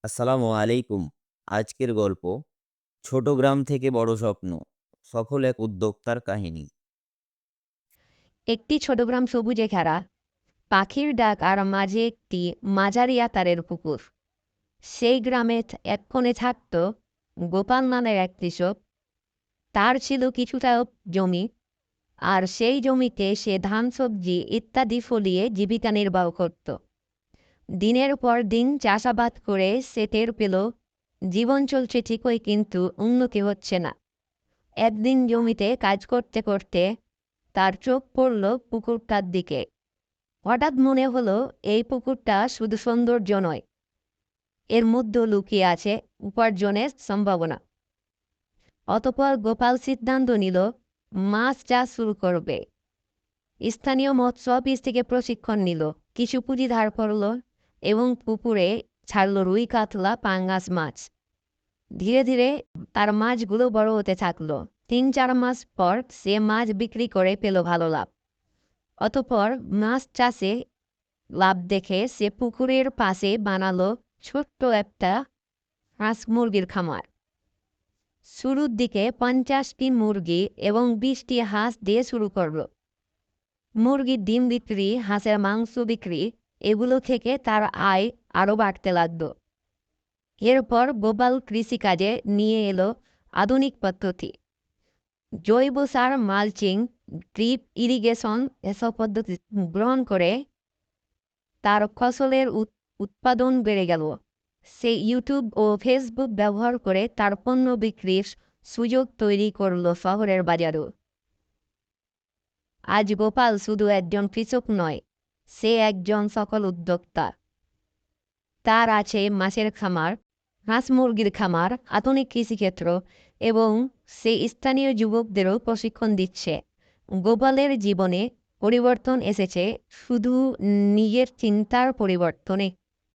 আসসালামু আলাইকুম। আজকের গল্প ছোট গ্রাম থেকে বড় স্বপ্ন, সফল এক উদ্যোক্তার কাহিনী। একটি ছোট গ্রাম সবুজে ঘেরা, পাখির ডাক আর মাঝে একটি মাঝারি আকারের পুকুর। সেই গ্রামে এক কোণে থাকত গোপাল নামের এক কৃষক। তার ছিল কিছুটা জমি, আর সেই জমিতে সে ধান সবজি ইত্যাদি ফলিয়ে জীবিকা নির্বাহ করত। দিনের পর দিন চাষাবাদ করে সে টের পেল জীবন চলছে ঠিকই, কিন্তু উন্নতি হচ্ছে না। একদিন জমিতে কাজ করতে করতে তার চোখ পড়ল পুকুরটার দিকে। হঠাৎ মনে হলো এই পুকুরটা শুধু সৌন্দর্য নয়, এর মধ্যে লুকিয়ে আছে উপার্জনের সম্ভাবনা। অতঃপর গোপাল সিদ্ধান্ত নিল মাছ চাষ শুরু করবে। স্থানীয় মৎস্য অফিস থেকে প্রশিক্ষণ নিল, কিছু পুঁজি ধার করল এবং পুকুরে ছাড়ল রুই, কাতলা, পাঙ্গাস মাছ। ধীরে ধীরে তার মাছগুলো বড় হতে থাকলো। ৩-৪ মাস পর সে মাছ বিক্রি করে পেল ভালো লাভ। অতঃপর মাছ চাষে লাভ দেখে সে পুকুরের পাশে বানালো ছোট্ট একটা হাঁস মুরগির খামার। শুরুর দিকে ৫০টি মুরগি এবং ২০টি হাঁস দিয়ে শুরু করল। মুরগির ডিম বিক্রি, হাঁসের মাংস বিক্রি, এগুলো থেকে তার আয় আরও বাড়তে লাগল। এরপর গোপাল কৃষিকাজে নিয়ে এলো আধুনিক পদ্ধতি, জৈব সার, মালচিং, ড্রিপ ইরিগেশন এসব পদ্ধতি গ্রহণ করে তার ফসলের উৎপাদন বেড়ে গেল। সে ইউটিউব ও ফেসবুক ব্যবহার করে তার পণ্য বিক্রির সুযোগ তৈরি করল শহরের বাজারেও। আজ গোপাল শুধু একজন কৃষক নয়, সে একজন সফল উদ্যোক্তা। তার আছে মাছের খামার, হাঁস মুরগির খামার, আধুনিক কৃষিক্ষেত্র, এবং সে স্থানীয় যুবকদেরও প্রশিক্ষণ দিচ্ছে। গোপালের জীবনে পরিবর্তন এসেছে শুধু নিজের চিন্তার পরিবর্তনে।